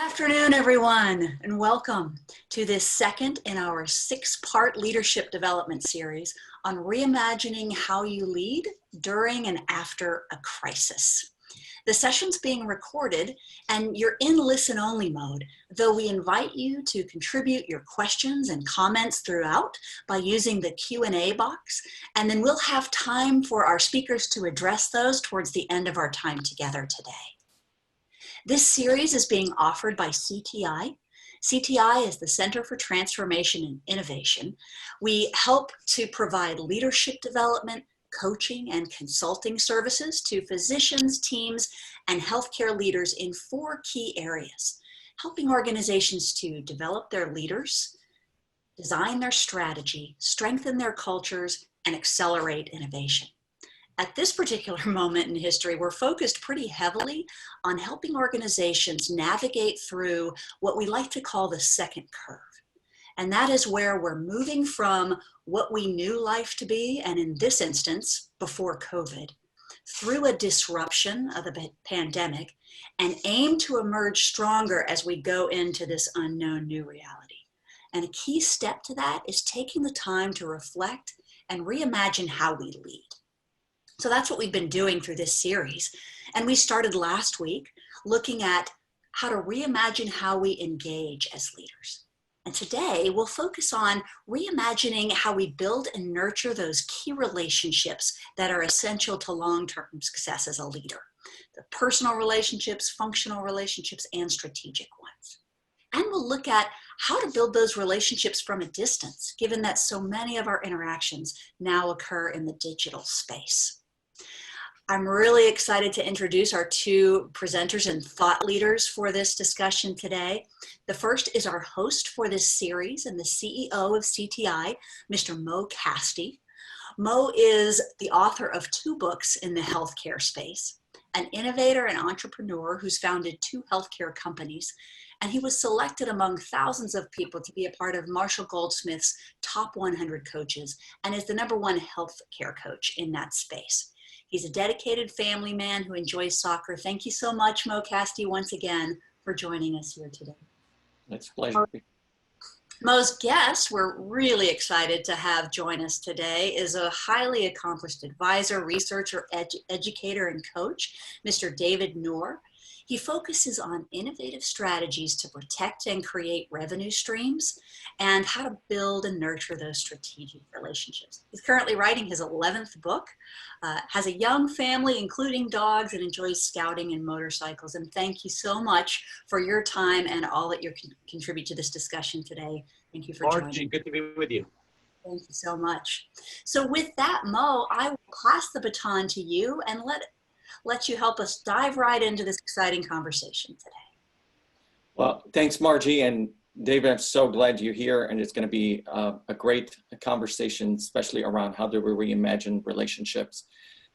Afternoon, everyone, and welcome to this second in our six-part leadership development series on reimagining how you lead during and after a crisis. The session's being recorded and you're in listen-only mode, though we invite you to contribute your questions and comments throughout by using the Q&A box, and then we'll have time for our speakers to address those towards the end of our time together today. This series is being offered by CTI. CTI is the Center for Transformation and Innovation. We help to provide leadership development, coaching, and consulting services to physicians, teams, and healthcare leaders in four key areas, helping organizations to develop their leaders, design their strategy, strengthen their cultures, and accelerate innovation. At this particular moment in history, we're focused pretty heavily on helping organizations navigate through what we like to call the second curve. And that is where we're moving from what we knew life to be, and in this instance, before COVID, through a disruption of the pandemic, and aim to emerge stronger as we go into this unknown new reality. And a key step to that is taking the time to reflect and reimagine how we lead. So that's what we've been doing through this series. And we started last week looking at how to reimagine how we engage as leaders. And today we'll focus on reimagining how we build and nurture those key relationships that are essential to long-term success as a leader. The personal relationships, functional relationships, and strategic ones. And we'll look at how to build those relationships from a distance, given that so many of our interactions now occur in the digital space. I'm really excited to introduce our two presenters and thought leaders for this discussion today. The first is our host for this series and the CEO of CTI, Mr. Mo Kasti. Mo is the author of 2 books in the healthcare space, an innovator and entrepreneur who's founded 2 healthcare companies, and he was selected among thousands of people to be a part of Marshall Goldsmith's top 100 coaches and is the #1 healthcare coach in that space. He's a dedicated family man who enjoys soccer. Thank you so much, Mo Kasti, once again for joining us here today. It's a pleasure. Mo's guest we're really excited to have join us today is a highly accomplished advisor, researcher, educator, and coach, Mr. David Nour. He focuses on innovative strategies to protect and create revenue streams and how to build and nurture those strategic relationships. He's currently writing his 11th book, has a young family, including dogs, and enjoys scouting and motorcycles. And thank you so much for your time and all that you contribute to this discussion today. Thank you for joining. Margie, good to be with you. Thank you so much. So with that, Mo, I will pass the baton to you and let you help us dive right into this exciting conversation today. Well, thanks, Margie. And David, I'm so glad you're here. And it's going to be a great conversation, especially around how do we reimagine relationships.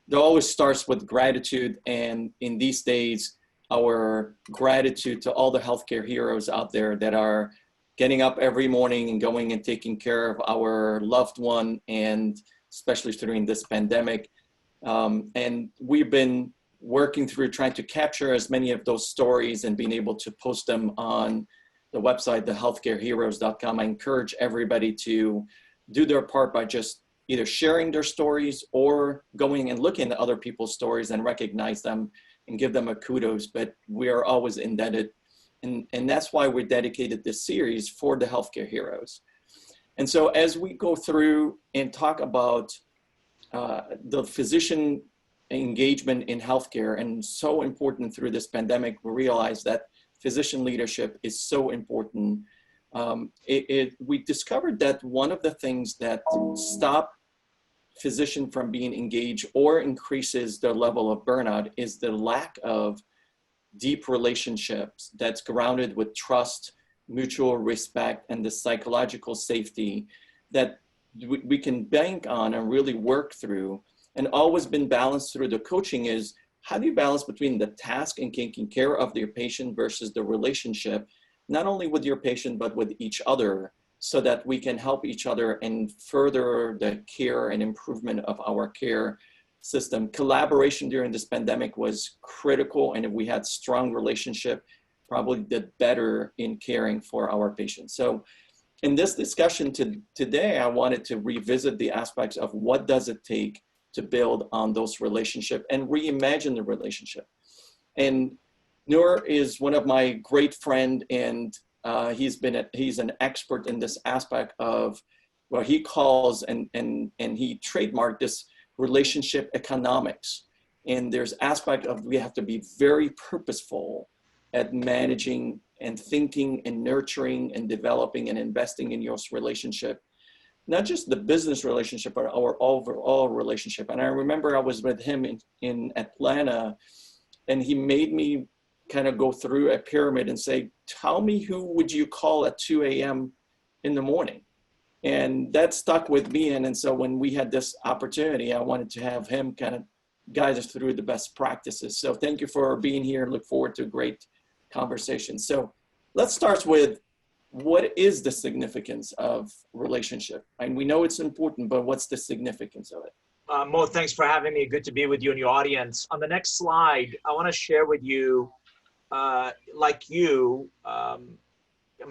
It always starts with gratitude. And in these days, our gratitude to all the healthcare heroes out there that are getting up every morning and going and taking care of our loved one, and especially during this pandemic. And we've been working through trying to capture as many of those stories and being able to post them on the website, thehealthcareheroes.com. I encourage everybody to do their part by just either sharing their stories or going and looking at other people's stories and recognize them and give them a kudos, but we are always indebted. And that's why we dedicated this series for the healthcare heroes. And so as we go through and talk about the physician engagement in healthcare, and so important through this pandemic, we realize that physician leadership is so important. We discovered that one of the things that stop physician from being engaged or increases their level of burnout is the lack of deep relationships that's grounded with trust, mutual respect, and the psychological safety that we can bank on and really work through. And always been balanced through the coaching is, how do you balance between the task and taking care of your patient versus the relationship, not only with your patient, but with each other, so that we can help each other and further the care and improvement of our care system. Collaboration during this pandemic was critical, and we had strong relationship probably did better in caring for our patients. So in this discussion today, I wanted to revisit the aspects of what does it take to build on those relationships and reimagine the relationship. And Nour is one of my great friend, and he's an expert in this aspect of what he calls, and he trademarked this relationship economics. And there's aspect of we have to be very purposeful at managing and thinking and nurturing and developing and investing in your relationship, not just the business relationship, but our overall relationship. And I remember I was with him in Atlanta, and he made me kind of go through a pyramid and say, tell me who would you call at 2 a.m. in the morning? And that stuck with me. And so when we had this opportunity, I wanted to have him kind of guide us through the best practices. So thank you for being here, and look forward to a great conversation. So let's start with, what is the significance of relationship? And we know it's important, but what's the significance of it? Mo, thanks for having me. Good to be with you and your audience. On the next slide, I want to share with you, I'm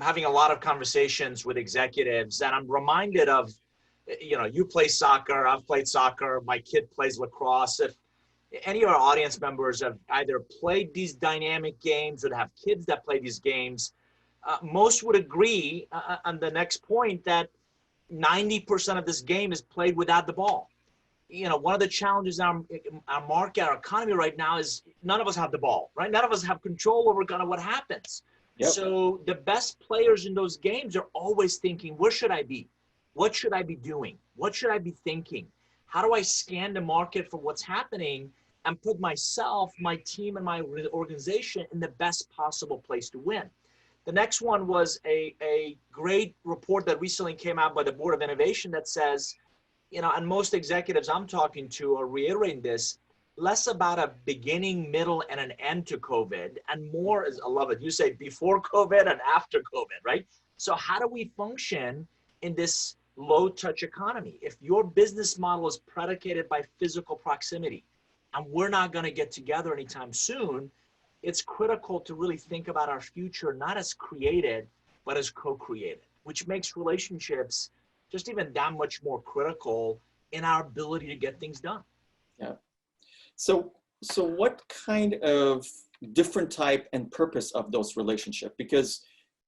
having a lot of conversations with executives, and I'm reminded of, you play soccer, I've played soccer, my kid plays lacrosse. If any of our audience members have either played these dynamic games or have kids that play these games, most would agree on the next point that 90% of this game is played without the ball. One of the challenges in our market, our economy right now is none of us have the ball, right? None of us have control over kind of what happens. Yep. So the best players in those games are always thinking, where should I be? What should I be doing? What should I be thinking? How do I scan the market for what's happening and put myself, my team, and my organization in the best possible place to win? The next one was a great report that recently came out by the Board of Innovation that says, and most executives I'm talking to are reiterating this, less about a beginning, middle, and an end to COVID, and more is, I love it, you say before COVID and after COVID, right? So how do we function in this low-touch economy? If your business model is predicated by physical proximity, and we're not going to get together anytime soon, it's critical to really think about our future, not as created, but as co-created, which makes relationships just even that much more critical in our ability to get things done. Yeah. So what kind of different type and purpose of those relationships? Because,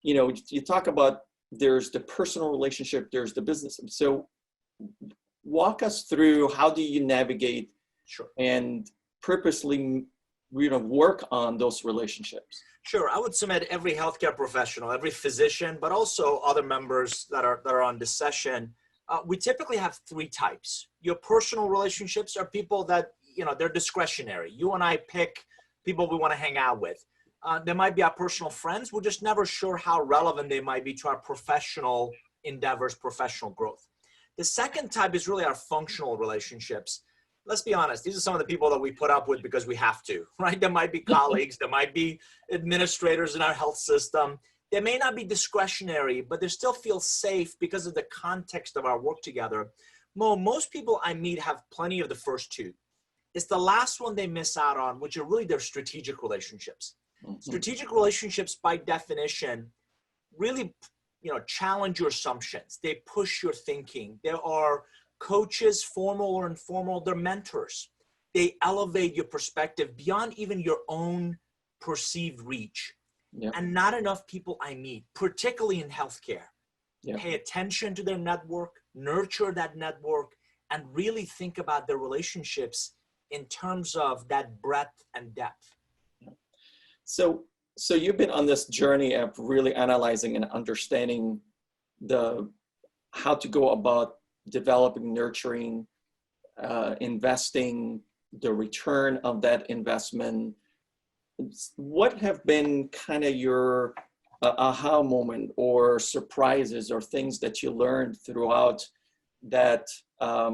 you talk about there's the personal relationship, there's the business. So walk us through, how do you navigate and purposely work on those relationships? Sure. I would submit every healthcare professional, every physician, but also other members that are on this session, we typically have three types. Your personal relationships are people that, they're discretionary. You and I pick people we want to hang out with. There might be our personal friends. We're just never sure how relevant they might be to our professional endeavors, professional growth. The second type is really our functional relationships. Let's be honest, these are some of the people that we put up with because we have to, right? There might be colleagues, there might be administrators in our health system. They may not be discretionary, but they still feel safe because of the context of our work together. Most people I meet have plenty of the first two. It's the last one they miss out on, which are really their strategic relationships. Mm-hmm. Strategic relationships, by definition, really, challenge your assumptions. They push your thinking. There are coaches, formal or informal, they're mentors. They elevate your perspective beyond even your own perceived reach. Yep. And not enough people I meet, particularly in healthcare, pay attention to their network, nurture that network, and really think about their relationships in terms of that breadth and depth. So you've been on this journey of really analyzing and understanding how to go about developing, nurturing, investing, the return of that investment. What have been kind of your aha moment or surprises or things that you learned throughout that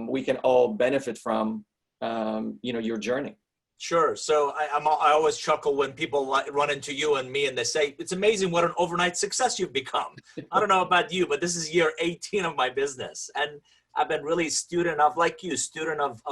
we can all benefit from, your journey? Sure. So I always chuckle when people run into you and me and they say, it's amazing what an overnight success you've become. I don't know about you, but this is year 18 of my business. And I've been really student of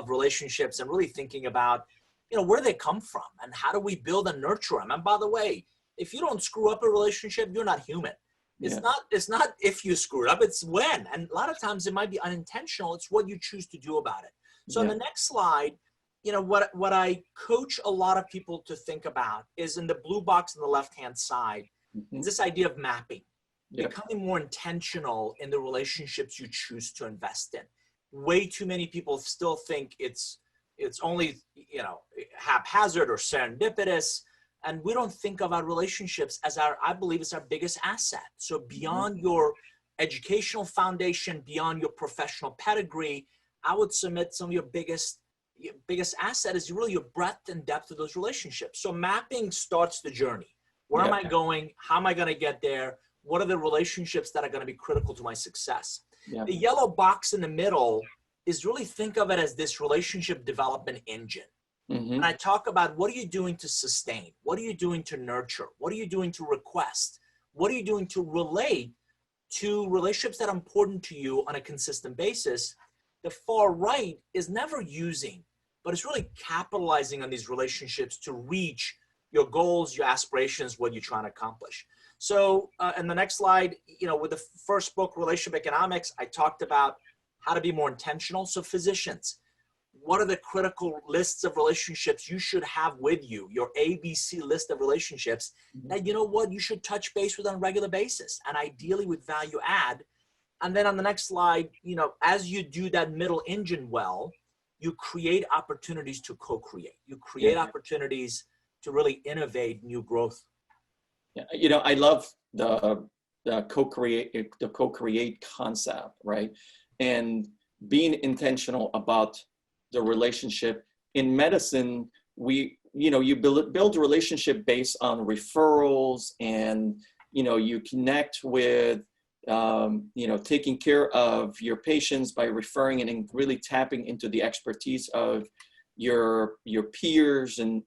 relationships, and really thinking about, where they come from and how do we build and nurture them. And by the way, if you don't screw up a relationship, you're not human. It's Yeah. it's not if you screw it up, it's when. And a lot of times it might be unintentional. It's what you choose to do about it. So on Yeah. the next slide, you know, what I coach a lot of people to think about is in the blue box on the left-hand side, Mhm. is this idea of mapping, Yeah. becoming more intentional in the relationships you choose to invest in. Way too many people still think it's only, you know, haphazard or serendipitous. And we don't think of our relationships as I believe it's our biggest asset. So beyond your educational foundation, beyond your professional pedigree, I would submit some of your biggest asset is really your breadth and depth of those relationships. So mapping starts the journey. Where am Yeah. I going? How am I going to get there? What are the relationships that are going to be critical to my success? Yeah. The yellow box in the middle is really think of it as this relationship development engine. Mhm. And I talk about what are you doing to sustain? What are you doing to nurture? What are you doing to request? What are you doing to relate to relationships that are important to you on a consistent basis? The far right is never using, but it's really capitalizing on these relationships to reach your goals, your aspirations, what you're trying to accomplish. So in the next slide, you know, with the first book, Relationship Economics, I talked about how to be more intentional. So physicians, what are the critical lists of relationships you should have with you, your ABC list of relationships that, you know what, you should touch base with on a regular basis, and ideally with value add. And then on the next slide, you know, as you do that middle engine well, you create opportunities to co-create. You create Yeah. opportunities to really innovate new growth. Yeah. You know, I love the co-create concept, right? And being intentional about the relationship. In medicine, you build a relationship based on referrals, and you connect with taking care of your patients by referring and really tapping into the expertise of your peers, and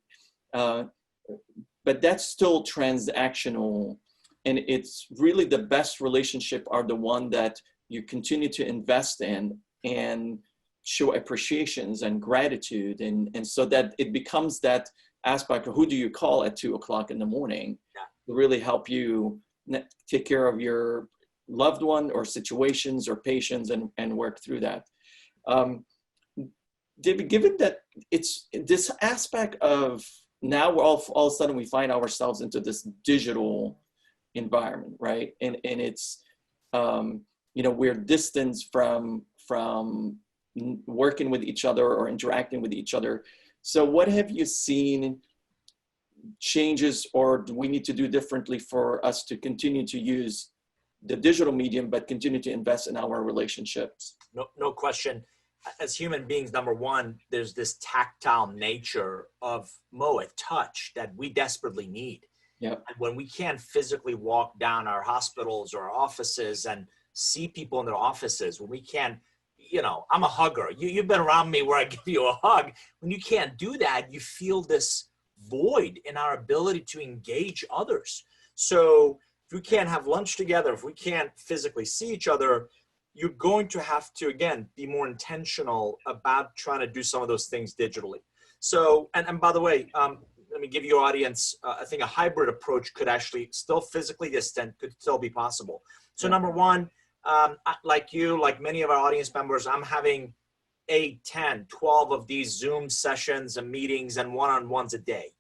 but that's still transactional. And it's really the best relationship are the one that you continue to invest in and show appreciations and gratitude, and so that it becomes that aspect of who do you call at 2 o'clock in the morning to really help you take care of your loved one or situations or patients, and work through that. David, given that it's this aspect of now we're all of a sudden we find ourselves into this digital environment, right? And it's we're distanced from working with each other or interacting with each other. So what have you seen changes, or do we need to do differently for us to continue to use the digital medium but continue to invest in our relationships? No question. As human beings, number one, there's this tactile nature of touch that we desperately need. Yeah. And when we can't physically walk down our hospitals or our offices and see people in their offices, when we can't, I'm a hugger. You've been around me where I give you a hug. When you can't do that, you feel this void in our ability to engage others. So if we can't have lunch together, if we can't physically see each other, you're going to have to, again, be more intentional about trying to do some of those things digitally. So, and by the way, let me give your audience, I think a hybrid approach could actually still physically distant, could still be possible. So number one, like you, like many of our audience members, I'm having 8, 10, 12 of these Zoom sessions and meetings and one-on-ones a day.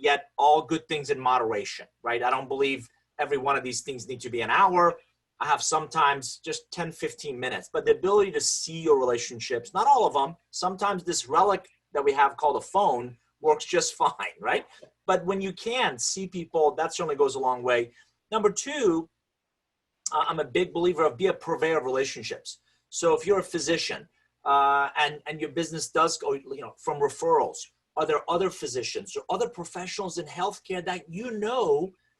Yet all good things in moderation, right? I don't believe every one of these things need to be an hour. I have sometimes just 10, 15 minutes, but the ability to see your relationships, not all of them, sometimes this relic that we have called a phone works just fine, right? But when you can see people, that certainly goes a long way. Number two, I'm a big believer of be a purveyor of relationships. So if you're a physician and your business does go, from referrals, are there other physicians or other professionals in healthcare that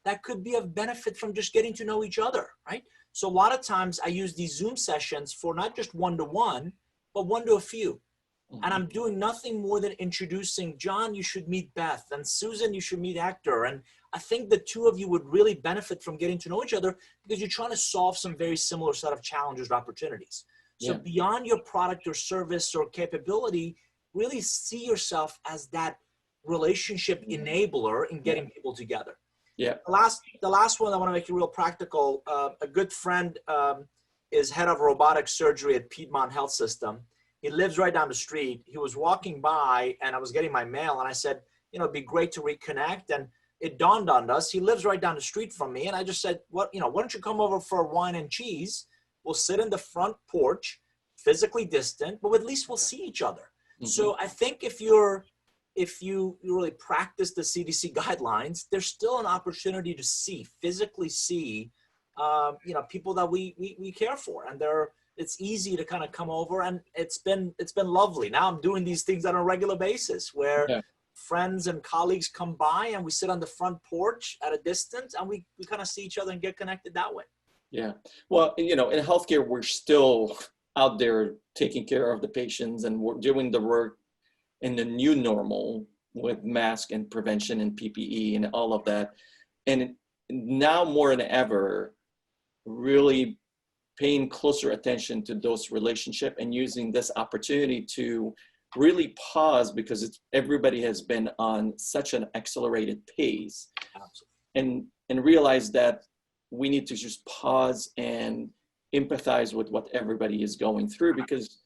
that could be of benefit from just getting to know each other, right? So a lot of times I use these Zoom sessions for not just one-to-one, but one to a few. And I'm doing nothing more than introducing, John, you should meet Beth, and Susan, you should meet Hector. And I think the two of you would really benefit from getting to know each other because you're trying to solve some very similar set of challenges or opportunities. So beyond your product or service or capability, really see yourself as that relationship enabler in getting people together. Yeah. The last one I want to make it real practical. A good friend is head of robotic surgery at Piedmont Health System. He lives right down the street. He was walking by and I was getting my mail and I said, it'd be great to reconnect. And it dawned on us, he lives right down the street from me. And I just said, why don't you come over for wine and cheese? We'll sit in the front porch, physically distant, but at least we'll see each other. Mm-hmm. So I think if you really practice the CDC guidelines, there's still an opportunity to physically see, people that we care for, and it's easy to kind of come over, and it's been lovely. Now I'm doing these things on a regular basis where friends and colleagues come by and we sit on the front porch at a distance and we kind of see each other and get connected that way. Yeah. Well, in healthcare, we're still out there taking care of the patients, and we're doing the work in the new normal with mask and prevention and PPE and all of that. And now more than ever, really paying closer attention to those relationships and using this opportunity to really pause, because everybody has been on such an accelerated pace. Absolutely. And realize that we need to just pause and empathize with what everybody is going through, because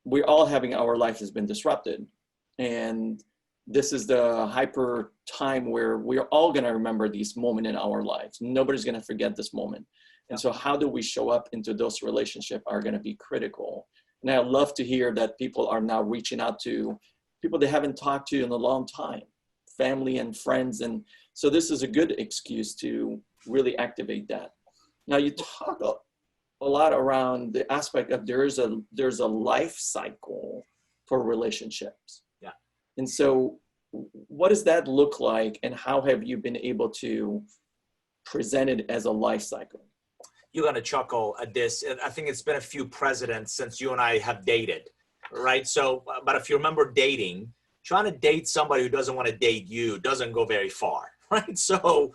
we're all having, our life has been disrupted. And this is the hyper time where we're all going to remember these moments in our lives. Nobody's going to forget this moment. And so how do we show up into those relationships are going to be critical. And I love to hear that people are now reaching out to people they haven't talked to in a long time, family and friends. And so this is a good excuse to really activate that. Now you talk a lot around the aspect of there's a life cycle for relationships. Yeah. And so what does that look like, and how have you been able to present it as a life cycle? You're going to chuckle at this. I think it's been a few presidents since you and I have dated, right? So, but if you remember dating, trying to date somebody who doesn't want to date you doesn't go very far, right? So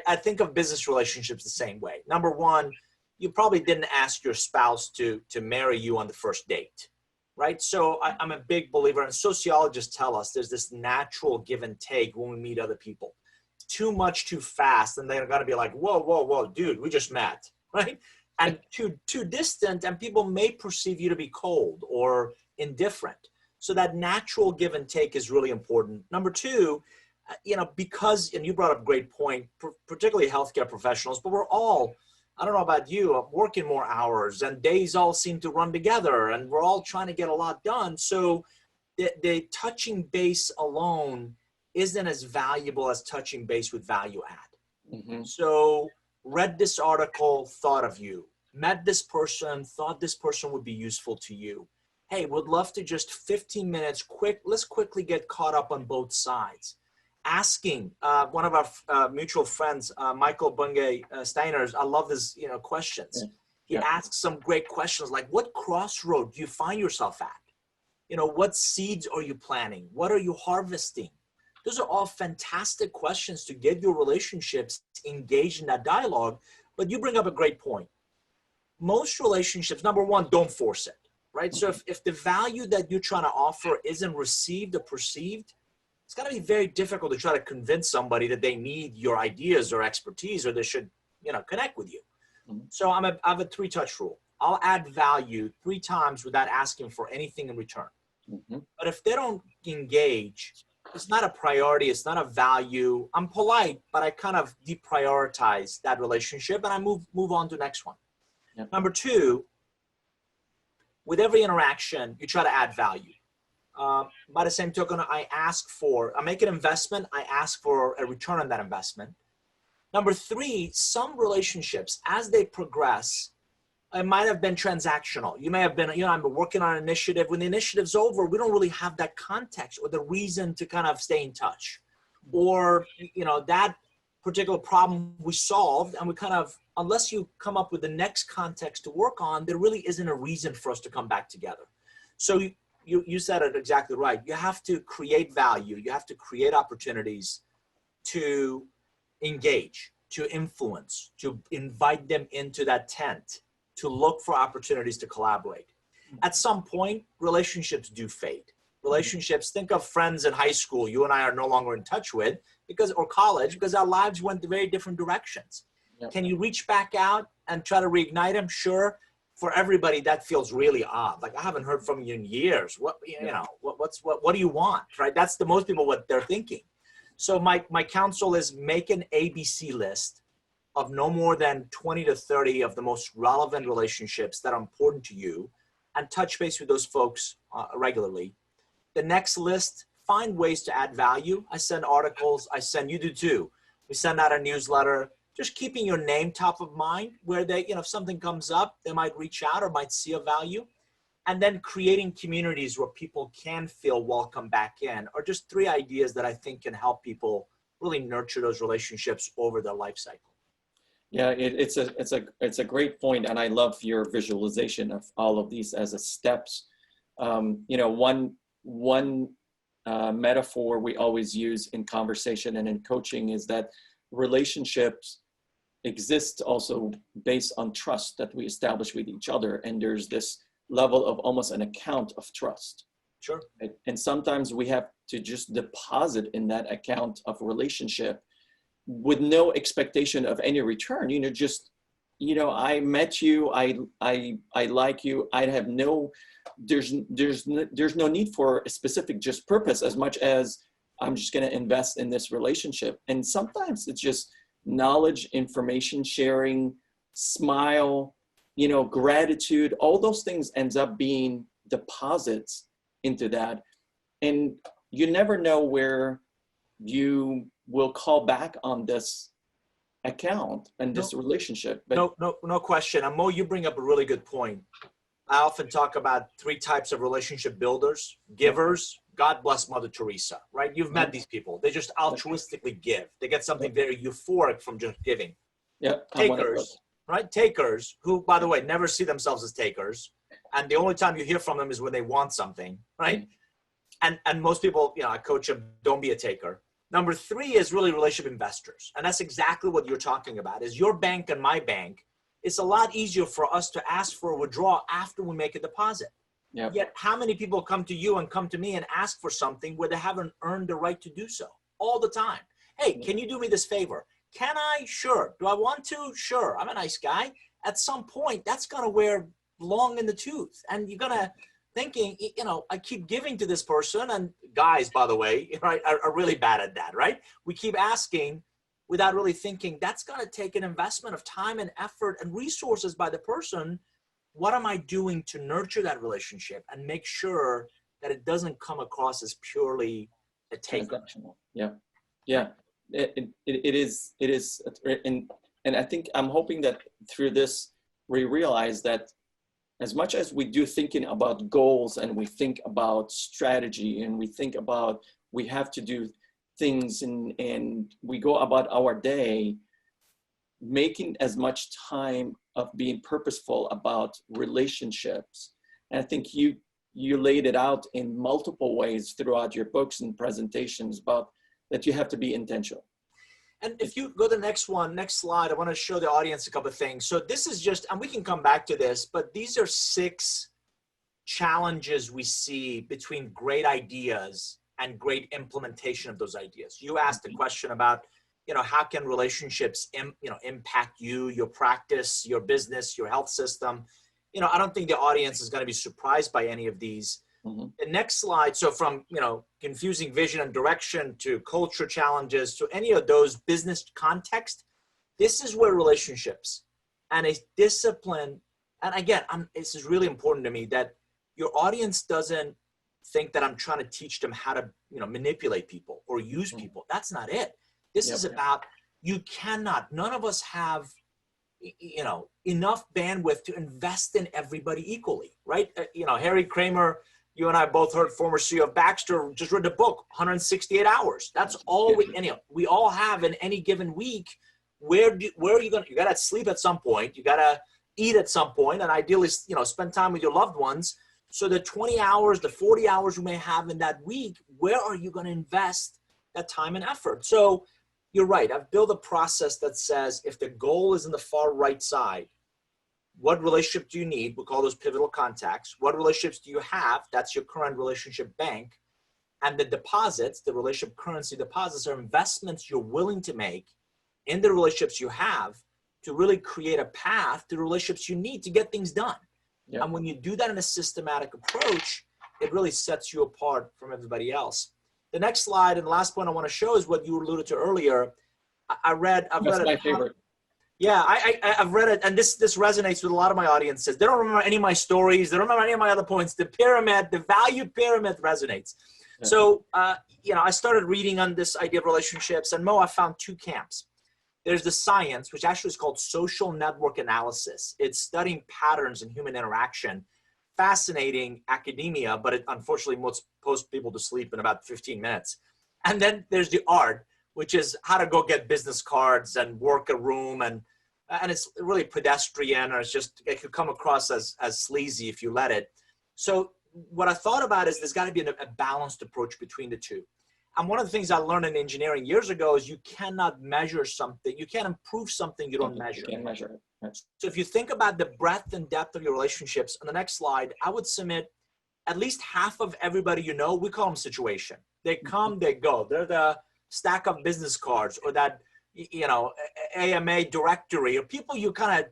I think of business relationships the same way. Number one, you probably didn't ask your spouse to marry you on the first date, right? So I'm a big believer, and sociologists tell us there's this natural give and take when we meet other people. Too much too fast, and they're going to be like, whoa, dude, we just met, right? And too distant, and people may perceive you to be cold or indifferent. So that natural give and take is really important. Number two, because, and you brought up a great point, particularly healthcare professionals, but we're all, I don't know about you, working more hours, and days all seem to run together, and we're all trying to get a lot done. So the touching base alone isn't as valuable as touching base with value add. Mm-hmm. So read this article, thought of you, met this person, thought this person would be useful to you. Hey, would love to just 15 minutes, let's quickly get caught up on both sides. Asking one of our mutual friends, Michael Bungay Steiners, I love his questions. Yeah. He asks some great questions like, what crossroad do you find yourself at? What seeds are you planting? What are you harvesting? Those are all fantastic questions to get your relationships engaged in that dialogue. But you bring up a great point. Most relationships, number one, don't force it, right? So if the value that you're trying to offer isn't received or perceived, it's going to be very difficult to try to convince somebody that they need your ideas or expertise, or they should, connect with you. Mm-hmm. So I have a 3-touch rule. I'll add value 3 times without asking for anything in return. Mm-hmm. But if they don't engage, it's not a priority. It's not a value. I'm polite, but I kind of deprioritize that relationship and I move on to the next one. Yep. Number 2, with every interaction, you try to add value. By the same token, I make an investment. I ask for a return on that investment. Number 3, some relationships, as they progress, it might have been transactional. You may have been, I'm working on an initiative. When the initiative's over, we don't really have that context or the reason to kind of stay in touch. Or, that particular problem we solved, and we kind of, unless you come up with the next context to work on, there really isn't a reason for us to come back together. So you said it exactly right. You have to create value. You have to create opportunities to engage, to influence, to invite them into that tent, to look for opportunities to collaborate. At some point, relationships do fade. relationships, think of friends in high school you and I are no longer in touch with or college, because our lives went very different directions. Yep. Can you reach back out and try to reignite them? Sure. For everybody, that feels really odd. Like, I haven't heard from you in years. What, what do you want, right? That's most people, what they're thinking. So my counsel is make an ABC list of no more than 20 to 30 of the most relevant relationships that are important to you, and touch base with those folks regularly. The next list, find ways to add value. I send articles. You do too. We send out a newsletter, just keeping your name top of mind, where they, if something comes up, they might reach out or might see a value. And then creating communities where people can feel welcome back in, are just 3 ideas that I think can help people really nurture those relationships over their life cycle. Yeah, it's a great point, and I love your visualization of all of these as a steps. One metaphor we always use in conversation and in coaching is that relationships exist also based on trust that we establish with each other, and there's this level of almost an account of trust. Sure. Right? And sometimes we have to just deposit in that account of relationship with no expectation of any return. I met you, I like you, I have there's no need for a specific just purpose, as much as I'm just going to invest in this relationship. And sometimes it's just knowledge, information sharing, smile, gratitude, all those things ends up being deposits into that. And you never know where you will call back on this account and this relationship. But no question. And Mo, you bring up a really good point. I often talk about 3 types of relationship builders: givers. God bless Mother Teresa, right? You've met these people. They just altruistically give. They get something very euphoric from just giving. Yeah. Takers, right? Takers, who, by the way, never see themselves as takers. And the only time you hear from them is when they want something, right? And most people, I coach them, don't be a taker. Number 3 is really relationship investors. And that's exactly what you're talking about, is your bank and my bank. It's a lot easier for us to ask for a withdrawal after we make a deposit. Yep. Yet how many people come to you and come to me and ask for something where they haven't earned the right to do so all the time? Hey, can you do me this favor? Can I? Sure. Do I want to? Sure. I'm a nice guy. At some point, that's going to wear long in the tooth. And you're going to thinking, I keep giving to this person, and guys, by the way, right, are really bad at that, right? We keep asking without really thinking. That's going to take an investment of time and effort and resources by the person. What am I doing to nurture that relationship and make sure that it doesn't come across as purely a taker? Yeah. Yeah. It is, and I think I'm hoping that through this, we realize that as much as we do thinking about goals, and we think about strategy, and we think about, we have to do things, and we go about our day, making as much time of being purposeful about relationships. And I think you laid it out in multiple ways throughout your books and presentations about that you have to be intentional. And if you go to the next slide, I want to show the audience a couple of things. So this is just, and we can come back to this, but these are 6 challenges we see between great ideas and great implementation of those ideas. You asked a question about, how can relationships, impact you, your practice, your business, your health system. I don't think the audience is going to be surprised by any of these. Mm-hmm. The next slide. So from, confusing vision and direction to culture challenges to any of those business context, this is where relationships and a discipline. And again, this is really important to me that your audience doesn't think that I'm trying to teach them how to, manipulate people or use people. That's not it. This is about, none of us have, enough bandwidth to invest in everybody equally, right? Harry Kramer, you and I both heard, former CEO of Baxter, just read the book, 168 hours. That's all we all have in any given week. Where are you going to, you got to sleep at some point. You got to eat at some point, and ideally, spend time with your loved ones. So the 20 hours, the 40 hours you may have in that week, where are you going to invest that time and effort? So you're right. I've built a process that says if the goal is in the far right side, What relationship do you need? We call those pivotal contacts. What relationships do you have? That's your current relationship bank. And the deposits, the relationship currency deposits, are investments you're willing to make in the relationships you have to really create a path to the relationships you need to get things done. Yep. And when you do that in a systematic approach, it really sets you apart from everybody else. The next slide and the last point I want to show is what you alluded to earlier. I've read my favorite. Yeah, I've read it, and this resonates with a lot of my audiences. They don't remember any of my stories. They don't remember any of my other points. The pyramid, the value pyramid resonates. Yeah. So, I started reading on this idea of relationships, and I found two camps. There's the science, which actually is called social network analysis. It's studying patterns in human interaction. Fascinating academia, but it unfortunately most people to sleep in about 15 minutes. And then there's the art, which is how to go get business cards and work a room, and it's really pedestrian, or it could come across as sleazy if you let it. So what I thought about is there's got to be a balanced approach between the two. And one of the things I learned in engineering years ago is you cannot measure something, you can't improve something you don't measure. You can't measure it. Yes. So if you think about the breadth and depth of your relationships, on the next slide, I would submit at least half of everybody you know, we call them situation. They come, they go. They're the stack of business cards, or that, AMA directory, or people you kind of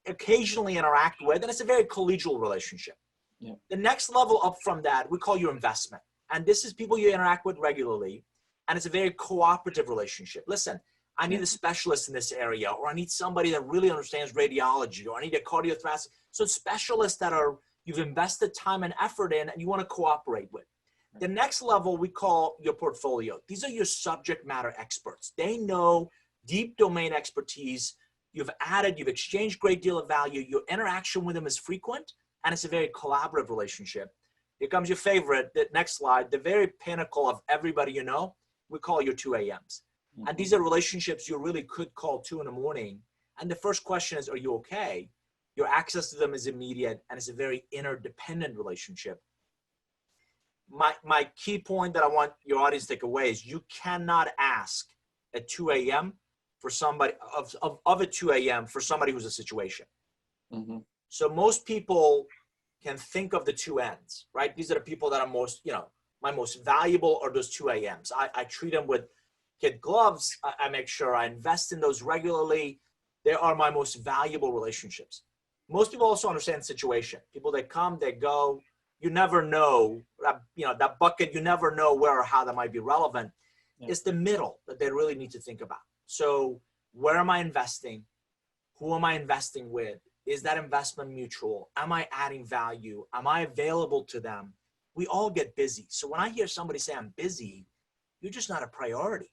occasionally interact with, and it's a very collegial relationship. Yeah. The next level up from that, we call your investment. And this is people you interact with regularly, and it's a very cooperative relationship. Listen, I need a specialist in this area, or I need somebody that really understands radiology, or I need a cardiothoracic. So specialists that you've invested time and effort in, and you want to cooperate with. The next level we call your portfolio. These are your subject matter experts. They know deep domain expertise. You've exchanged a great deal of value. Your interaction with them is frequent, and it's a very collaborative relationship. Here comes your favorite, the next slide, the very pinnacle of everybody you know, we call your 2 a.m.s. Mm-hmm. And these are relationships you really could call 2 in the morning. And the first question is, are you okay? Your access to them is immediate, and it's a very interdependent relationship. My key point that I want your audience to take away is you cannot ask at 2 a.m. for somebody of a 2 a.m. for somebody who's a situation. Mm-hmm. So most people can think of the two ends, right? These are the people that are my most valuable are those 2 a.m.s. I treat them with kid gloves. I make sure I invest in those regularly. They are my most valuable relationships. Most people also understand situation. People, they come, they go. You never know, that bucket, you never know where or how that might be relevant. Yeah. It's the middle that they really need to think about. So where am I investing? Who am I investing with? Is that investment mutual? Am I adding value? Am I available to them? We all get busy. So when I hear somebody say I'm busy, you're just not a priority.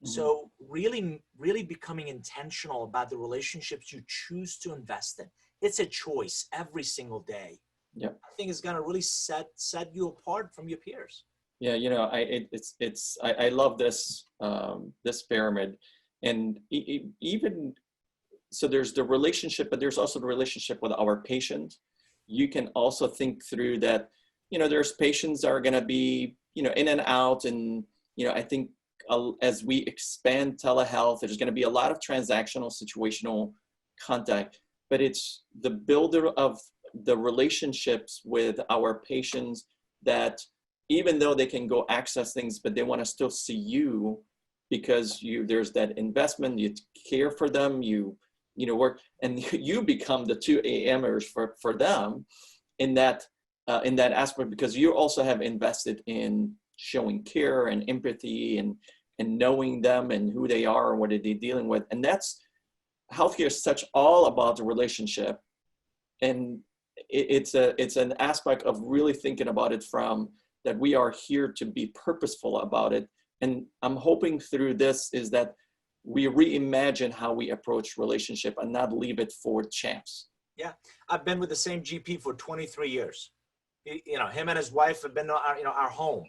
Mm-hmm. So really, really becoming intentional about the relationships you choose to invest in. It's a choice every single day. Yeah, I think it's going to really set you apart from your peers. Yeah, I love this this pyramid, and even so, there's the relationship, but there's also the relationship with our patient. You can also think through that. There's patients that are going to be in and out, and I think as we expand telehealth, there's going to be a lot of transactional, situational contact, but it's the builder of the relationships with our patients that even though they can go access things, but they want to still see you because there's that investment, you care for them, you work, and you become the 2 a.m.ers for them in that aspect, because you also have invested in showing care and empathy and knowing them and who they are and what are they dealing with. And that's healthcare is such all about the relationship. And it's an aspect of really thinking about it from that we are here to be purposeful about it. And I'm hoping through this is that we reimagine how we approach relationship and not leave it for chance. Yeah, I've been with the same GP for 23 years. Him and his wife have been to our home.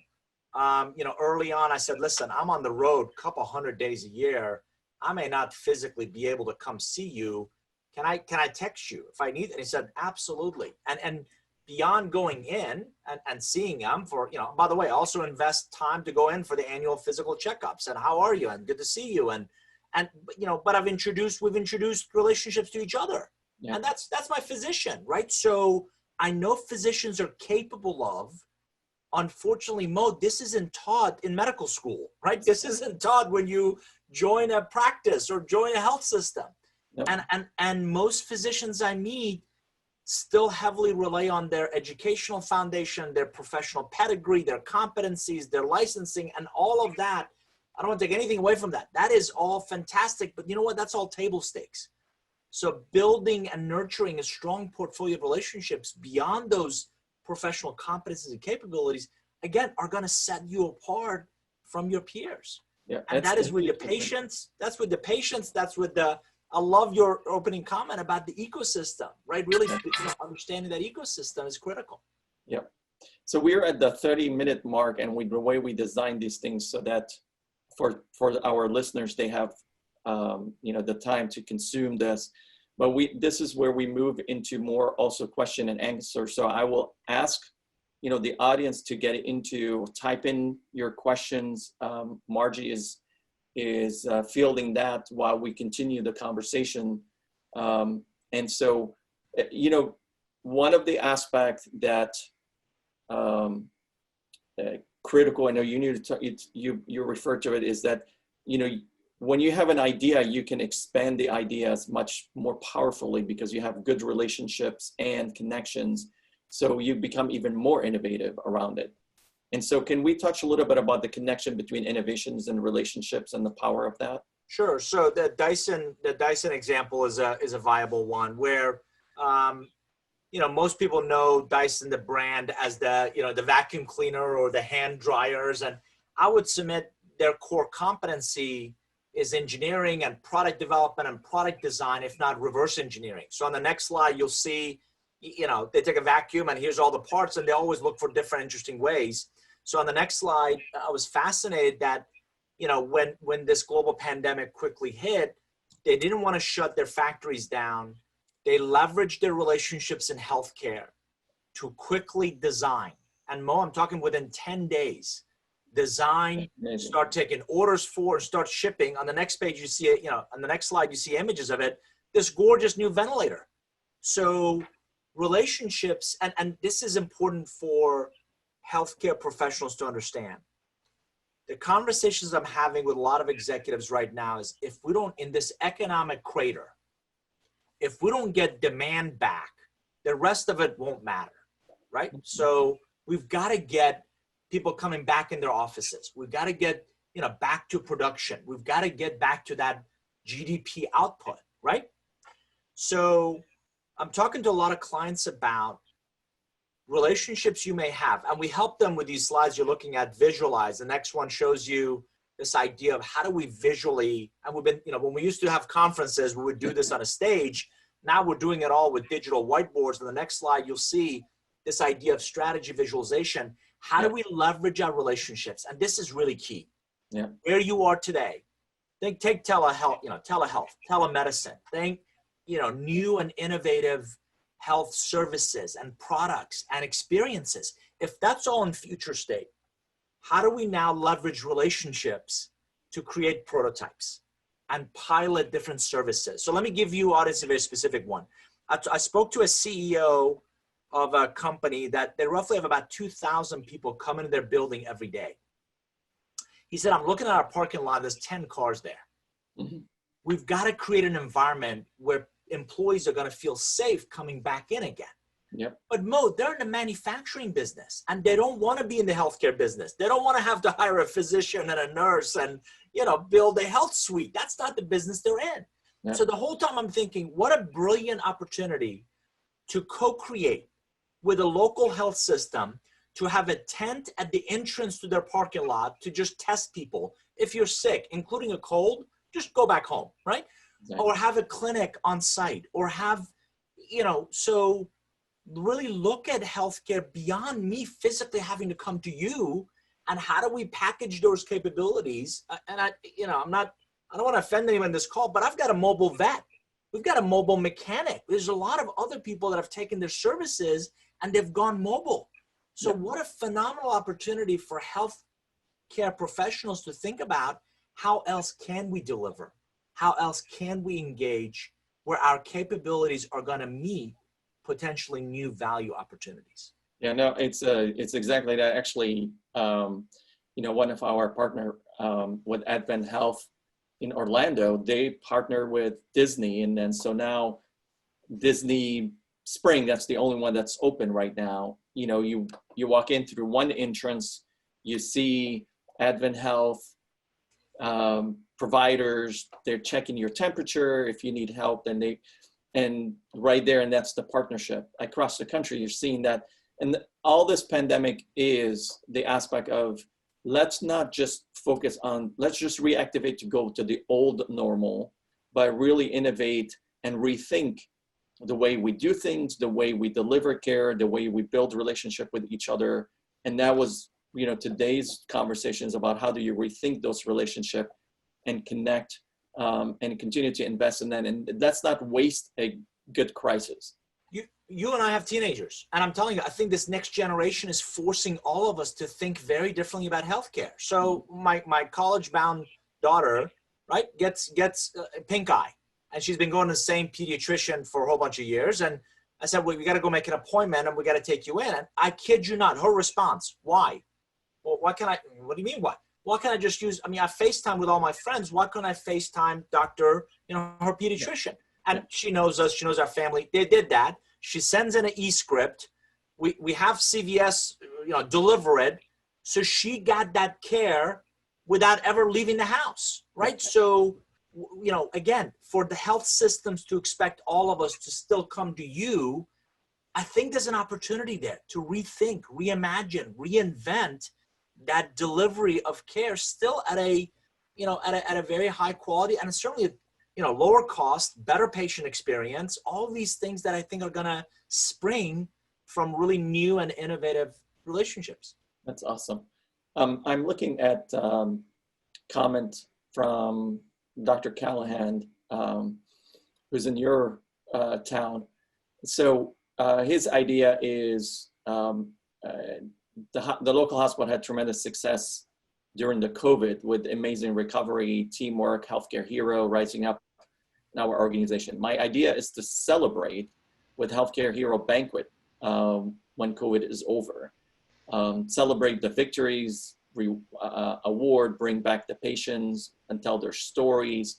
Early on, I said, listen, I'm on the road a couple 100 days a year. I may not physically be able to come see you. Can I text you if I need it? And he said, absolutely. And beyond going in and seeing them for, by the way, I also invest time to go in for the annual physical checkups and how are you? And good to see you. And we've introduced relationships to each other. Yeah. And that's my physician, right? So I know physicians are capable of. Unfortunately, Mo, this isn't taught in medical school, right? This isn't taught when you join a practice or join a health system. Yep. And most physicians I meet still heavily rely on their educational foundation, their professional pedigree, their competencies, their licensing, and all of that. I don't want to take anything away from that. That is all fantastic, but you know what? That's all table stakes. So building and nurturing a strong portfolio of relationships beyond those professional competencies and capabilities, again, are going to set you apart from your peers. Yeah, and that is with the patients. That's with the patients. That's with the, I love your opening comment about the ecosystem, right? Really, understanding that ecosystem is critical. Yeah. So we're at the 30-minute mark, and the way we design these things so that for our listeners, they have the time to consume this. But this is where we move into more also question and answer. So I will ask the audience to type in your questions. Margie is fielding that while we continue the conversation. And so, one of the aspects that critical, I know you need to, you referred to it, is that, when you have an idea, you can expand the ideas much more powerfully because you have good relationships and connections. So you become even more innovative around it. And so can we touch a little bit about the connection between innovations and relationships and the power of that? Sure. So the Dyson example is a viable one where, most people know Dyson, the brand, as the vacuum cleaner or the hand dryers. And I would submit their core competency is engineering and product development and product design, if not reverse engineering. So on the next slide, you'll see, they take a vacuum and here's all the parts, and they always look for different interesting ways. So on the next slide, I was fascinated that, when this global pandemic quickly hit, they didn't want to shut their factories down. They leveraged their relationships in healthcare to quickly design. And Mo, I'm talking within 10 days, design, start taking orders for, start shipping. On the next page, you see it, on the next slide, you see images of it, this gorgeous new ventilator. So relationships, and this is important for healthcare professionals to understand. The conversations I'm having with a lot of executives right now is, if we don't, in this economic crater, if we don't get demand back, the rest of it won't matter, right? So we've got to get people coming back in their offices. We've got to get, back to production. We've got to get back to that GDP output, right? So I'm talking to a lot of clients about relationships you may have, and we help them with these slides you're looking at visualize. The next one shows you this idea of how do we visually, and we've been, when we used to have conferences, we would do this on a stage. Now we're doing it all with digital whiteboards. On the next slide, you'll see this idea of strategy visualization. How do we leverage our relationships? And this is really key. Yeah. Where you are today, take telehealth, telemedicine. Think, new and innovative health services and products and experiences. If that's all in future state, how do we now leverage relationships to create prototypes and pilot different services? So let me give you, audience, a very specific one. I spoke to a CEO of a company that they roughly have about 2,000 people come into their building every day. He said, I'm looking at our parking lot, there's 10 cars there. Mm-hmm. We've got to create an environment where employees are going to feel safe coming back in again. Yep. But Mo, they're in the manufacturing business and they don't want to be in the healthcare business. They don't want to have to hire a physician and a nurse and, build a health suite. That's not the business they're in. Yep. So the whole time I'm thinking, what a brilliant opportunity to co-create with a local health system, to have a tent at the entrance to their parking lot to just test people. If you're sick, including a cold, just go back home, right? Exactly. Or have a clinic on site, or have, so really look at healthcare beyond me physically having to come to you, and how do we package those capabilities? And I don't want to offend anyone in this call, but I've got a mobile vet. We've got a mobile mechanic. There's a lot of other people that have taken their services and they've gone mobile. So what a phenomenal opportunity for healthcare professionals to think about, how else can we deliver? How else can we engage where our capabilities are going to meet potentially new value opportunities. Yeah, no, it's exactly that. Actually, one of our partner with Advent Health in Orlando, they partner with Disney, and then so now Disney Spring, that's the only one that's open right now. You walk in through one entrance, you see Advent Health providers, they're checking your temperature. If you need help, then and right there, and that's the partnership. Across the country, you're seeing that. And all this pandemic is the aspect of, let's not just focus on, let's just reactivate to go to the old normal, but really innovate and rethink the way we do things, the way we deliver care, the way we build relationship with each other. And that was, today's conversations about how do you rethink those relationships and connect and continue to invest in that. And let's not waste a good crisis. You and I have teenagers, and I'm telling you, I think this next generation is forcing all of us to think very differently about healthcare. So my college-bound daughter, right, gets pink eye, and she's been going to the same pediatrician for a whole bunch of years. And I said, well, we got to go make an appointment, and we got to take you in. And I kid you not, her response, why? Well, what do you mean what? Why can't I just use, I FaceTime with all my friends. Why couldn't I FaceTime her pediatrician? Yeah. And she knows us, she knows our family. They did that. She sends in an e-script. We have CVS, deliver it. So she got that care without ever leaving the house, right? So, again, for the health systems to expect all of us to still come to you, I think there's an opportunity there to rethink, reimagine, reinvent that delivery of care still at a very high quality, and certainly lower cost, better patient experience, all these things that I think are going to spring from really new and innovative relationships. That's awesome. I'm looking at comment from Dr. Callahan, who's in your town. So his idea is the local hospital had tremendous success during the COVID with amazing recovery, teamwork, healthcare hero rising up in our organization. My idea is to celebrate with Healthcare Hero Banquet when COVID is over. Celebrate the victories, award, bring back the patients and tell their stories,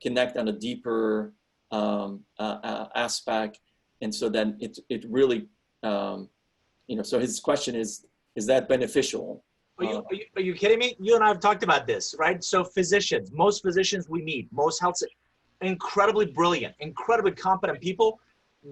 connect on a deeper aspect. And so then it really, so his question is that beneficial? Are you kidding me? You and I have talked about this, right? So physicians, most physicians we meet, most health, incredibly brilliant, incredibly competent people,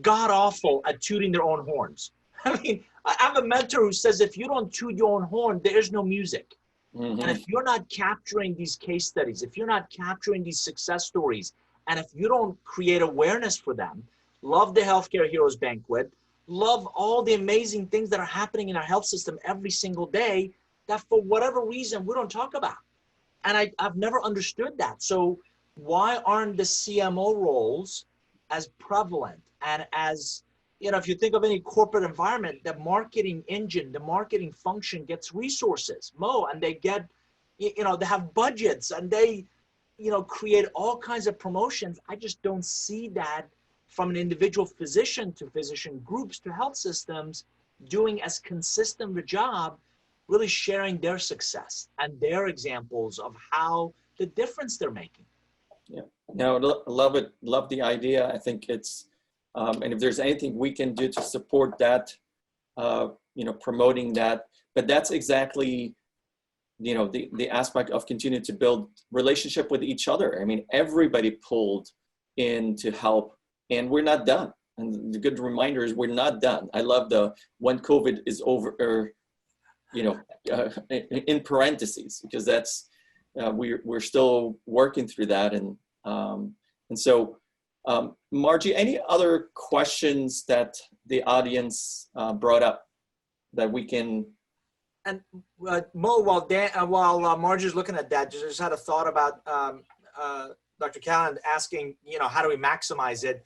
god awful at tooting their own horns. I have a mentor who says, if you don't toot your own horn, there's no music. Mm-hmm. And if you're not capturing these case studies, if you're not capturing these success stories, and if you don't create awareness for them, love the Healthcare Heroes Banquet, love all the amazing things that are happening in our health system every single day, that for whatever reason we don't talk about. And I've never understood that. So why aren't the CMO roles as prevalent and as, if you think of any corporate environment, the marketing engine, the marketing function gets resources, and they get, they have budgets and they, create all kinds of promotions. I just don't see that from an individual physician to physician groups to health systems doing as consistent a job, really sharing their success and their examples of how the difference they're making. Yeah, no, love it. Love the idea. I think it's, and if there's anything we can do to support that, promoting that, but that's exactly, the aspect of continuing to build relationship with each other. Everybody pulled in to help, and we're not done. And the good reminder is we're not done. I love when COVID is over, or, in parentheses, because that's, we're still working through that. And so, Margie, any other questions that the audience brought up that we can? And Mo, while Margie's looking at that, just had a thought about Dr. Callan asking, how do we maximize it?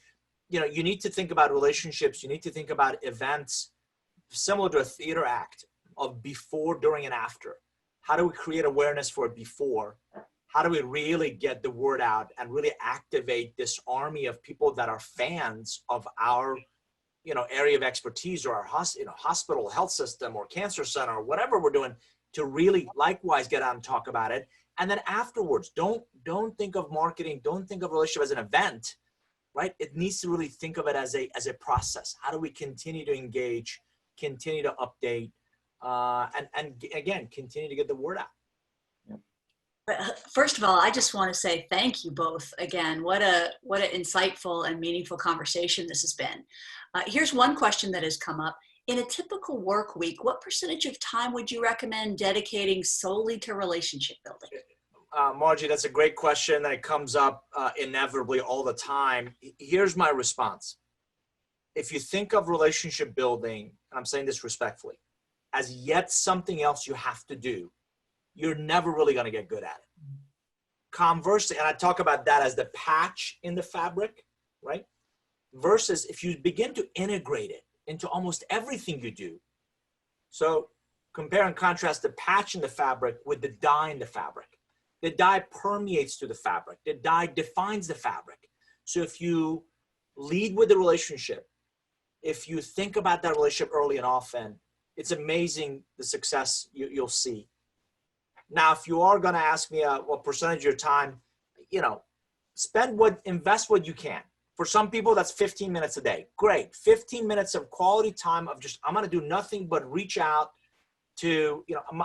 You need to think about relationships. You need to think about events similar to a theater act of before, during, and after. How do we create awareness for it before? how do we really get the word out and really activate this army of people that are fans of our, area of expertise, or our hospital, health system, or cancer center, or whatever we're doing, to really likewise get out and talk about it. And then afterwards, don't think of marketing, don't think of relationship as an event, right? It needs to really think of it as a process. How do we continue to engage, continue to update, and again, continue to get the word out? First of all, I just want to say thank you both again. What an insightful and meaningful conversation this has been. Here's one question that has come up. In a typical work week, what percentage of time would you recommend dedicating solely to relationship building? Margie, that's a great question, and it comes up inevitably all the time. Here's my response. If you think of relationship building, and I'm saying this respectfully, as yet something else you have to do, you're never really going to get good at it. Conversely, and I talk about that as the patch in the fabric, right? Versus if you begin to integrate it into almost everything you do. So compare and contrast the patch in the fabric with the dye in the fabric. The dye permeates through the fabric. The dye defines the fabric. So if you lead with the relationship, if you think about that relationship early and often, it's amazing the success you'll see. Now, if you are going to ask me what percentage of your time, invest what you can. For some people, that's 15 minutes a day. Great. 15 minutes of quality time of just, I'm going to do nothing but reach out to,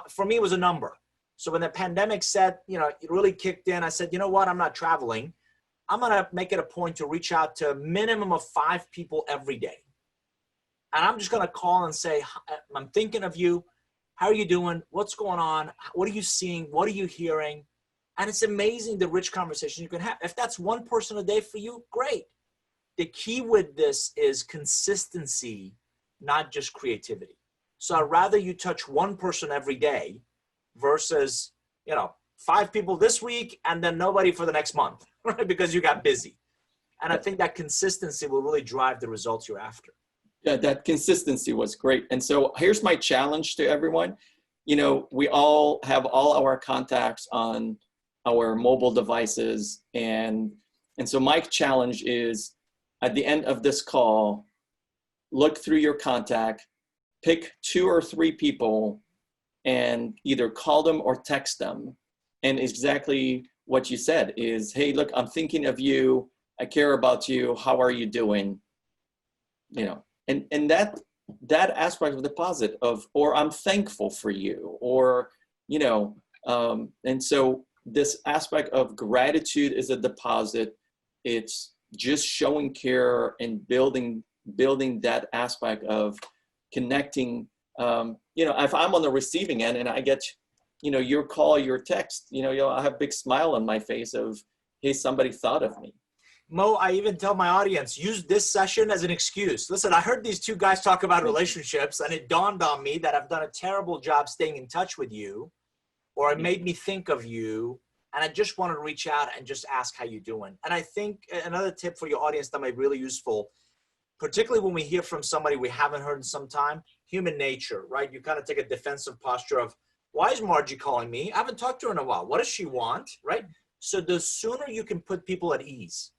for me, it was a number. So when the pandemic set, it really kicked in, I said, you know what, I'm not traveling. I'm going to make it a point to reach out to a minimum of 5 people every day. And I'm just going to call and say, I'm thinking of you. How are you doing? What's going on? What are you seeing? What are you hearing? And it's amazing the rich conversation you can have. If that's one person a day for you, great. The key with this is consistency, not just creativity. So I'd rather you touch one person every day versus, 5 people this week and then nobody for the next month, right? Because you got busy. And I think that consistency will really drive the results you're after. Yeah, that consistency was great. And so here's my challenge to everyone. We all have all our contacts on our mobile devices. And so my challenge is, at the end of this call, look through your contact, pick 2 or 3 people and either call them or text them. And exactly what you said is, hey, look, I'm thinking of you. I care about you. How are you doing? And that aspect of the deposit of, or I'm thankful for you, or, and so this aspect of gratitude is a deposit. It's just showing care and building that aspect of connecting. If I'm on the receiving end and I get, your call, your text, I have a big smile on my face of, hey, somebody thought of me. Mo, I even tell my audience, use this session as an excuse. Listen, I heard these 2 guys talk about relationships, and it dawned on me that I've done a terrible job staying in touch with you, or it made me think of you, and I just want to reach out and just ask how you're doing. And I think another tip for your audience that might be really useful, particularly when we hear from somebody we haven't heard in some time, human nature, right? You kind of take a defensive posture of, why is Margie calling me? I haven't talked to her in a while. What does she want, right? So the sooner you can put people at ease,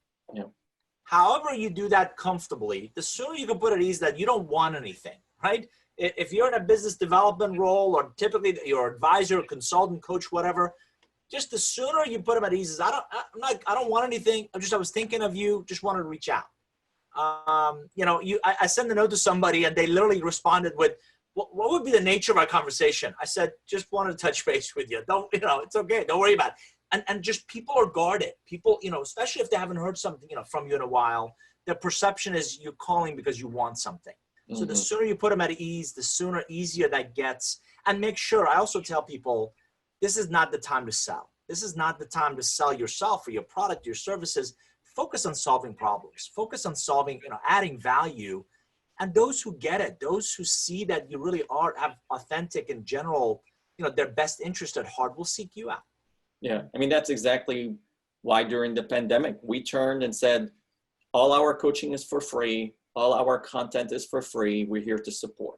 however you do that comfortably, the sooner you can put at ease that you don't want anything, right? If you're in a business development role, or typically your advisor, consultant, coach, whatever, just the sooner you put them at ease is, I don't want anything. I was thinking of you, just wanted to reach out. I sent a note to somebody and they literally responded with, what would be the nature of our conversation? I said, just wanted to touch base with you. Don't, it's okay. Don't worry about it. And just people are guarded. People, especially if they haven't heard something, from you in a while, their perception is you're calling because you want something. Mm-hmm. So the sooner you put them at ease, the easier that gets. And make sure, I also tell people, this is not the time to sell. This is not the time to sell yourself or your product, your services. Focus on solving problems. Focus on solving, adding value. And those who get it, those who see that you really have authentic and general, their best interest at heart will seek you out. Yeah, that's exactly why during the pandemic, we turned and said, all our coaching is for free. All our content is for free. We're here to support,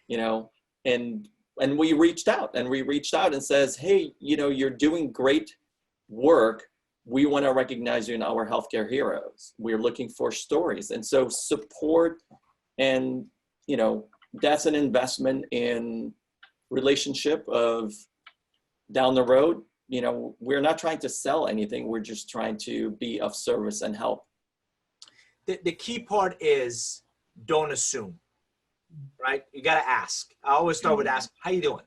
and we reached out and says, hey, you're doing great work, we want to recognize you in our healthcare heroes. We're looking for stories. And so support, and, you know, that's an investment in relationship of down the road. You know, we're not trying to sell anything. We're just trying to be of service and help. The key part is don't assume, right? You got to ask. I always start with ask, how you doing?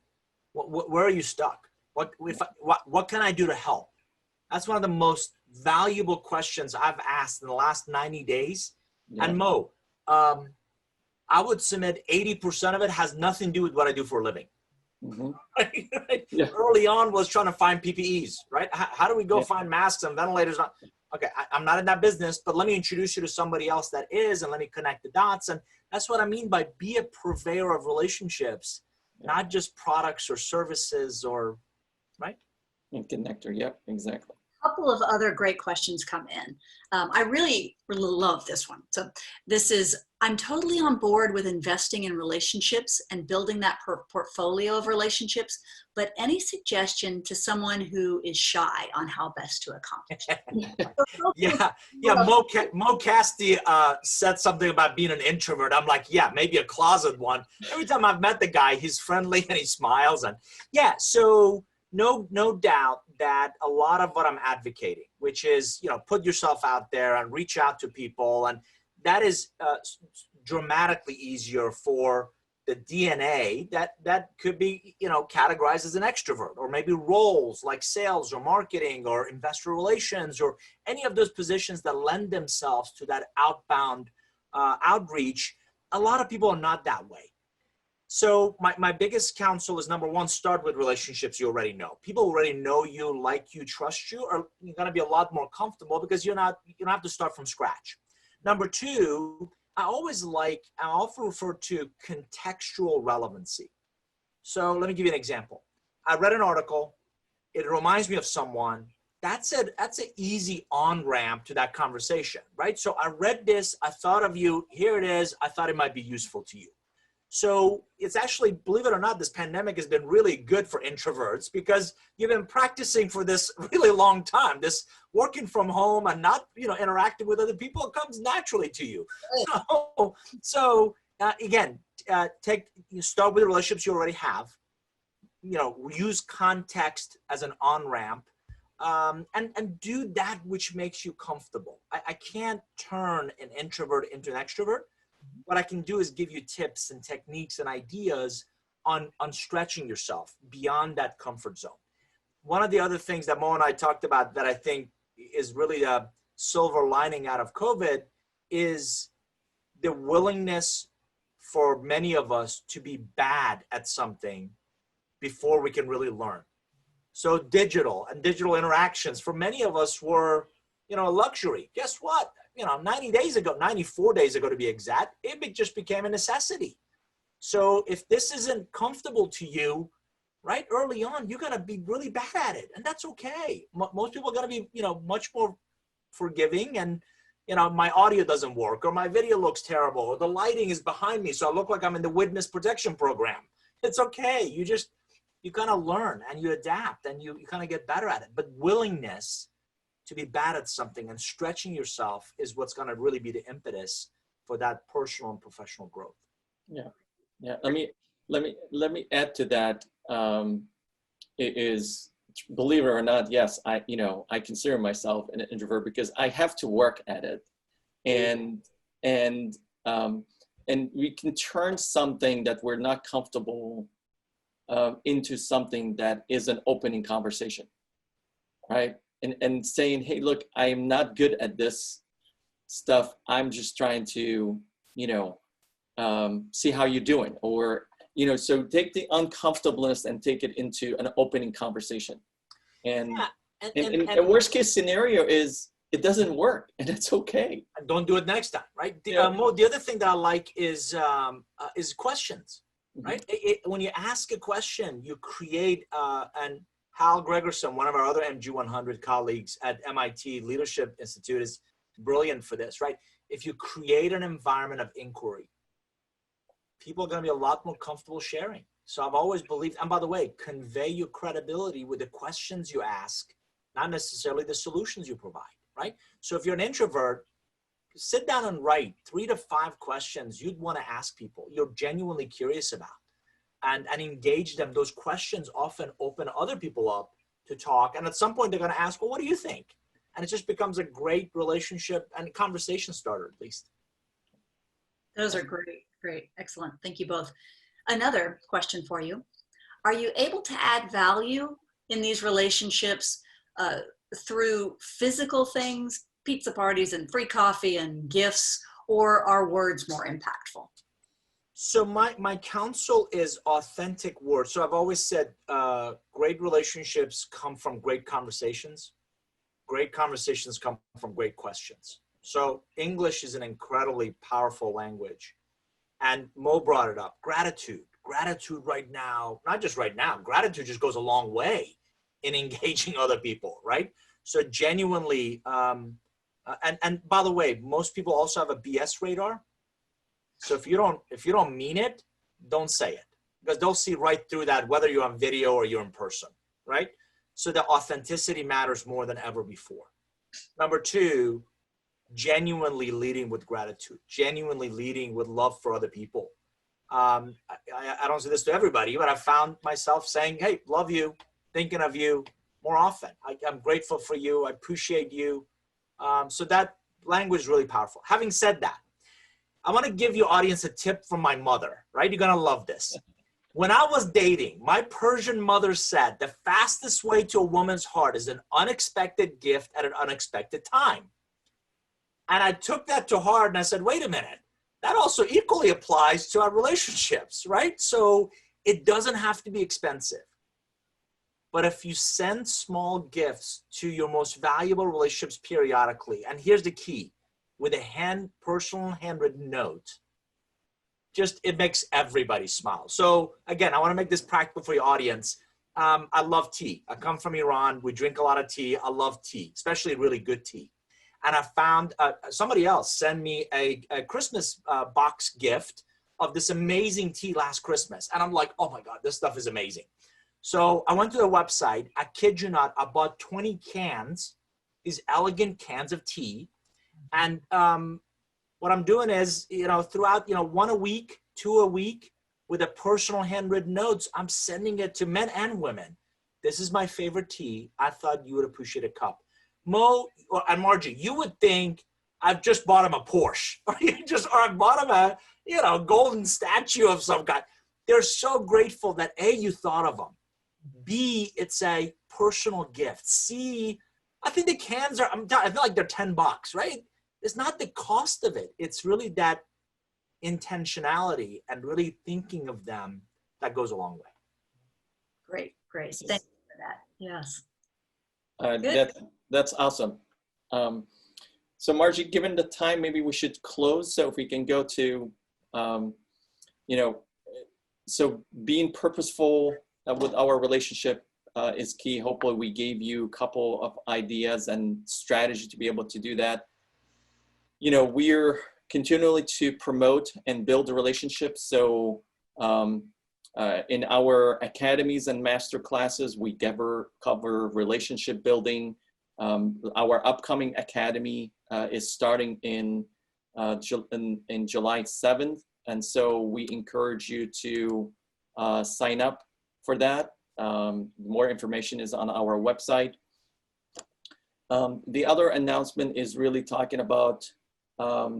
Where are you stuck? What can I do to help? That's one of the most valuable questions I've asked in the last 90 days. Yeah. And Mo, I would submit 80% of it has nothing to do with what I do for a living. Mm-hmm. Right? Yeah. Early on was trying to find PPEs, right? How do we go find masks and ventilators? Okay, I'm not in that business, but let me introduce you to somebody else that is, and let me connect the dots. And that's what I mean by be a purveyor of relationships, not just products or services, or, right? And connector, yep, exactly. A couple of other great questions come in. I really love this one. So this is, I'm totally on board with investing in relationships and building that portfolio of relationships, but any suggestion to someone who is shy on how best to accomplish it? Mo Kasti said something about being an introvert. I'm like, yeah, maybe a closet one. Every time I've met the guy, he's friendly and he smiles. And yeah, so no doubt that a lot of what I'm advocating, which is, you know, put yourself out there and reach out to people. And that is dramatically easier for the DNA that could be, you know, categorized as an extrovert, or maybe roles like sales or marketing or investor relations or any of those positions that lend themselves to that outbound outreach. A lot of people are not that way. So my biggest counsel is, number one, start with relationships you already know. People already know you, like you, trust you, or you're going to be a lot more comfortable because you don't have to start from scratch. Number two, I often refer to contextual relevancy. So let me give you an example. I read an article. It reminds me of someone. That's an easy on-ramp to that conversation, right? So I read this. I thought of you. Here it is. I thought it might be useful to you. So it's actually, believe it or not, this pandemic has been really good for introverts because you've been practicing for this really long time. This working from home and not, you know, interacting with other people, it comes naturally to you. So again, start with the relationships you already have. You know, use context as an on-ramp, and do that which makes you comfortable. I can't turn an introvert into an extrovert. What I can do is give you tips and techniques and ideas on stretching yourself beyond that comfort zone. One of the other things that Mo and I talked about that I think is really a silver lining out of COVID is the willingness for many of us to be bad at something before we can really learn. So digital interactions for many of us were, you know, a luxury. Guess what? You know, 94 days ago to be exact, it just became a necessity. So if this isn't comfortable to you, right, early on, you're going to be really bad at it. And that's okay. Most people are going to be, you know, much more forgiving. And, you know, my audio doesn't work, or my video looks terrible, or the lighting is behind me, so I look like I'm in the witness protection program. It's okay. You kind of learn and you adapt and you kind of get better at it. But willingness to be bad at something and stretching yourself is what's going to really be the impetus for that personal and professional growth. Yeah. Let me add to that. It is, believe it or not, yes, I consider myself an introvert because I have to work at it, and we can turn something that we're not comfortable into something that is an opening conversation, right? And saying, hey, look, I am not good at this stuff. I'm just trying to, you know, see how you're doing. Or, you know, so take the uncomfortableness and take it into an opening conversation. And worst case scenario is it doesn't work, and it's okay. And don't do it next time, right? The other thing that I like is questions, right? When you ask a question, you create and Hal Gregerson, one of our other MG 100 colleagues at MIT Leadership Institute, is brilliant for this, right? If you create an environment of inquiry, people are going to be a lot more comfortable sharing. So I've always believed, and by the way, convey your credibility with the questions you ask not necessarily the solutions you provide, right? So if you're an introvert, sit down and write 3 to 5 questions you'd want to ask people you're genuinely curious about, and engage them. Those questions often open other people up to talk. And at some point they're going to ask, well, what do you think? And it just becomes a great relationship and conversation starter, at least. Those are great, great, excellent. Thank you both. Another question for you. Are you able to add value in these relationships through physical things, pizza parties and free coffee and gifts, or are words more impactful? So my counsel is authentic words. So I've always said great relationships come from great conversations. Great conversations come from great questions. So English is an incredibly powerful language. And Mo brought it up, gratitude. Gratitude right now, not just right now, gratitude just goes a long way in engaging other people, right? So genuinely, and by the way, most people also have a BS radar. So if you don't mean it, don't say it, because they'll see right through that, whether you're on video or you're in person, right? So the authenticity matters more than ever before. Number 2, genuinely leading with gratitude, genuinely leading with love for other people. I don't say this to everybody, but I've found myself saying, hey, love you, thinking of you more often. I'm grateful for you. I appreciate you. So that language is really powerful. Having said that, I want to give your audience a tip from my mother, right? You're going to love this. When I was dating, my Persian mother said, the fastest way to a woman's heart is an unexpected gift at an unexpected time. And I took that to heart and I said, wait a minute, that also equally applies to our relationships, right? So it doesn't have to be expensive. But if you send small gifts to your most valuable relationships periodically, and here's the key, with a personal handwritten note, it makes everybody smile. So again, I want to make this practical for your audience. I love tea. I come from Iran. We drink a lot of tea. I love tea, especially really good tea. And I found somebody else send me a Christmas box gift of this amazing tea last Christmas. And I'm like, oh my God, this stuff is amazing. So I went to their website. I kid you not, I bought 20 cans, these elegant cans of tea. And what I'm doing is, throughout, 1 a week, 2 a week, with a personal handwritten notes, I'm sending it to men and women. This is my favorite tea. I thought you would appreciate a cup. Mo and Margie, you would think I've just bought him a Porsche, or I bought him a, golden statue of some kind. They're so grateful that A, you thought of them. B, it's a personal gift. C, I think the cans I feel like they're $10, right? It's not the cost of it. It's really that intentionality and really thinking of them that goes a long way. Great, great. Thank you for that. Yes. That's awesome. So Margie, given the time, maybe we should close. So if we can go to, so being purposeful with our relationship is key. Hopefully we gave you a couple of ideas and strategy to be able to do that. We're continually to promote and build the relationship. So in our academies and master classes, we cover relationship building. Our upcoming academy is starting in July 7th. And so we encourage you to sign up for that. More information is on our website. The other announcement is really talking about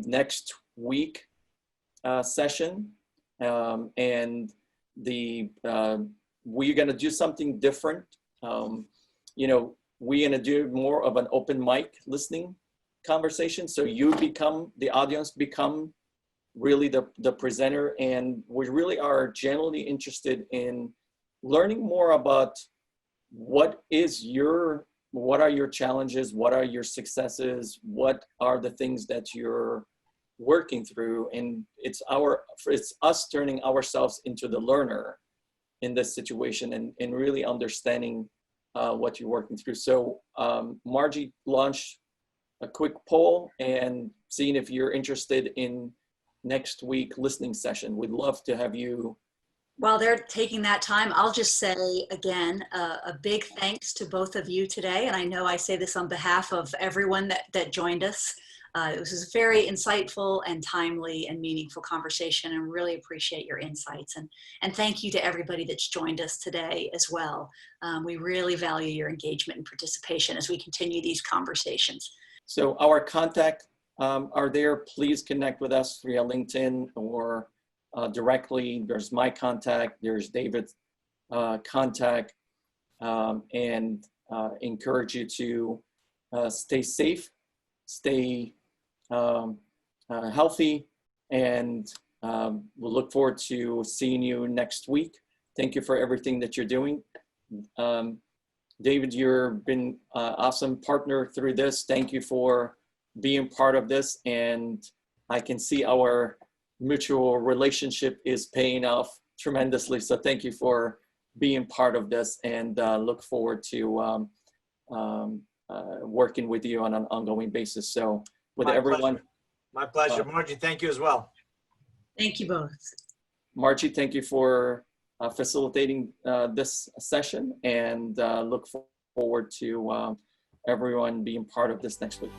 next week session, and we're going to do something different. We're going to do more of an open mic listening conversation. So the audience become really the presenter, and we really are genuinely interested in learning more about what are your challenges, what are your successes, what are the things that you're working through, and it's us turning ourselves into the learner in this situation and really understanding what you're working through. So Margie launched a quick poll and seeing if you're interested in next week listening session. We'd love to have you While they're taking that time, I'll just say again, a big thanks to both of you today. And I know I say this on behalf of everyone that joined us. It was a very insightful and timely and meaningful conversation, and really appreciate your insights. And thank you to everybody that's joined us today as well. We really value your engagement and participation as we continue these conversations. So our contact are there. Please connect with us via LinkedIn or directly. There's my contact, there's David's contact, and encourage you to stay safe, stay healthy, and we'll look forward to seeing you next week. Thank you for everything that you're doing. David, you've been an awesome partner through this. Thank you for being part of this, and I can see our mutual relationship is paying off tremendously. So thank you for being part of this, and look forward to working with you on an ongoing basis. So with everyone. My pleasure. Margie, thank you as well. Thank you both. Margie, thank you for facilitating this session, and look forward to everyone being part of this next week.